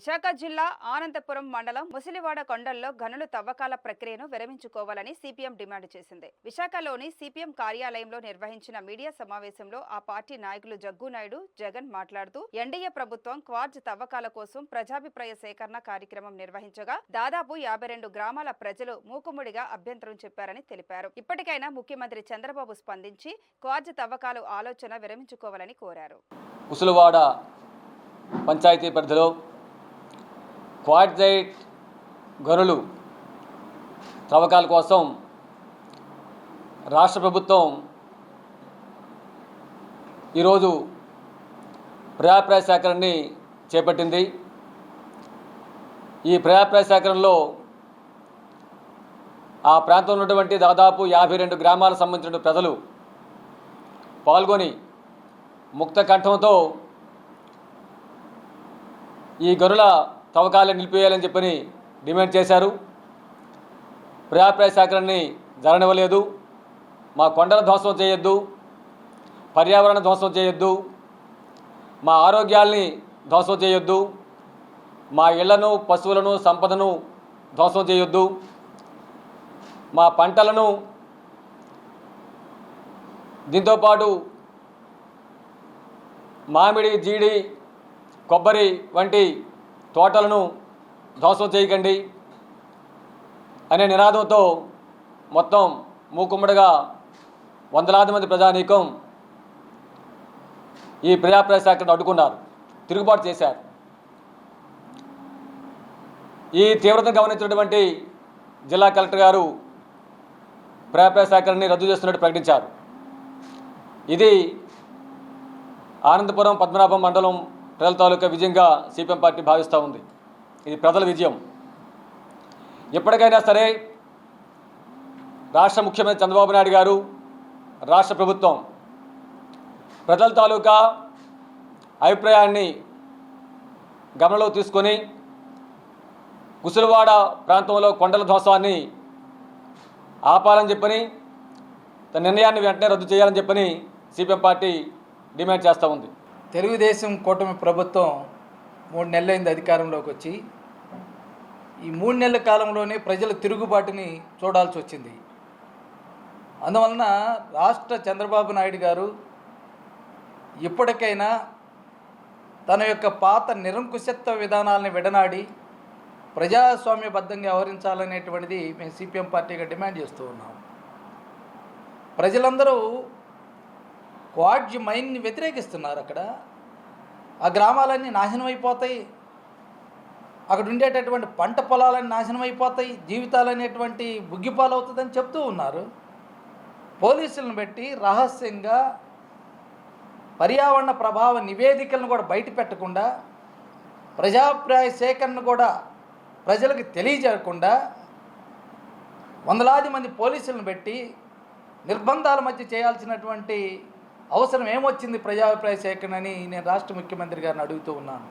విశాఖ జిల్లా ఆనంతపురం మండలం ముసిలివాడ కొండల్లో గనుల తవ్వకాల ప్రక్రియను విరమించుకోవాలని సిపిఎం డిమాండ్ చేసింది. విశాఖలోని సిపిఎం కార్యాలయంలో నిర్వహించిన మీడియా సమావేశంలో ఆ పార్టీ నాయకులు జగ్గునాయుడు, జగన్ మాట్లాడుతూ ఎన్డీఏ ప్రభుత్వం క్వార్జ్ తవ్వకాల కోసం ప్రజాభిప్రాయ సేకరణ కార్యక్రమం నిర్వహించగా దాదాపు 52 గ్రామాల ప్రజలు మూకుముడిగా అభ్యంతరం చెప్పారని తెలిపారు. ఇప్పటికైనా ముఖ్యమంత్రి చంద్రబాబు స్పందించి క్వార్జ్ తవ్వకాలు ఆలోచన విరమించుకోవాలని కోరారు. ముసిలివాడ పంచాయతీ పరిధిలో క్వార్జైట్ గనులు తవ్వకాల కోసం రాష్ట్ర ప్రభుత్వం ఈరోజు ప్రజాభిప్రాయ సేకరణని చేపట్టింది. ఈ ప్రజాభిప్రాయ సేకరణలో ఆ ప్రాంతంలో ఉన్నటువంటి దాదాపు 52 గ్రామాలకు సంబంధించిన ప్రజలు పాల్గొని ముక్త కంఠంతో ఈ గనుల తవ్వకాలను నిలిపివేయాలని చెప్పని డిమాండ్ చేశారు. ప్రజాభిప్రాయ సేకరణని జరగనివ్వలేదు. మా కొండల ధ్వంసం చేయొద్దు, పర్యావరణ ధ్వంసం చేయొద్దు, మా ఆరోగ్యాల్ని ధ్వంసం చేయొద్దు, మా ఇళ్లను, పశువులను, సంపదను ధ్వంసం చేయొద్దు, మా పంటలను, దీంతోపాటు మామిడి, జీడి, కొబ్బరి వంటి తోటలను ధ్వంసం చేయకండి అనే నినాదంతో మొత్తం మూకుమ్మడిగా వందలాది మంది ప్రజానీకం ఈ ప్రజాభిప్రాయ సేకరణ అడ్డుకున్నారు, తిరుగుబాటు చేశారు. ఈ తీవ్రతను గమనించినటువంటి జిల్లా కలెక్టర్ గారు ప్రజాభిప్రాయ సేకరణని రద్దు చేస్తున్నట్టు ప్రకటించారు. ఇది ఆనందపురం పద్మనాభం మండలం ప్రజల తాలూకా విజయంగా సిపిఎం పార్టీ భావిస్తూ ఉంది. ఇది ప్రజల విజయం. ఎప్పటికైనా సరే రాష్ట్ర ముఖ్యమంత్రి చంద్రబాబు నాయుడు గారు, రాష్ట్ర ప్రభుత్వం ప్రజల తాలూకా అభిప్రాయాన్ని గమనంలో తీసుకొని ముసిలివాడ ప్రాంతంలో కొండల ధ్వంసాన్ని ఆపాలని చెప్పని, తన నిర్ణయాన్ని వెంటనే రద్దు చేయాలని చెప్పని సిపిఎం పార్టీ డిమాండ్ చేస్తూ ఉంది. తెలుగుదేశం కూటమి ప్రభుత్వం 3 నెలలైంది అధికారంలోకి వచ్చి. ఈ 3 నెలల కాలంలోనే ప్రజల తిరుగుబాటుని చూడాల్సి వచ్చింది. అందువలన రాష్ట్ర చంద్రబాబు నాయుడు గారు ఇప్పటికైనా తన యొక్క పాత నిరంకుశత్వ విధానాలని విడనాడి ప్రజాస్వామ్యబద్ధంగా వ్యవహరించాలనేటువంటిది మేము సిపిఎం పార్టీగా డిమాండ్ చేస్తూ ఉన్నాం. ప్రజలందరూ క్వార్జ్ మైన్ని వ్యతిరేకిస్తున్నారు. అక్కడ ఆ గ్రామాలన్నీ నాశనం అయిపోతాయి, అక్కడ ఉండేటటువంటి పంట పొలాలన్నీ నాశనం అయిపోతాయి, జీవితాలు అనేటువంటి బుగ్గిపాలవుతుందని చెప్తూ ఉన్నారు. పోలీసులను పెట్టి రహస్యంగా పర్యావరణ ప్రభావ నివేదికలను కూడా బయట పెట్టకుండా, ప్రజాభిప్రాయ సేకరణ కూడా ప్రజలకు తెలియజేయకుండా వందలాది మంది పోలీసులను పెట్టి నిర్బంధాల మధ్య చేయాల్సినటువంటి అవసరం ఏమొచ్చింది ప్రజాభిప్రాయ సేకరణ అని నేను రాష్ట్ర ముఖ్యమంత్రి గారిని అడుగుతూ ఉన్నాను.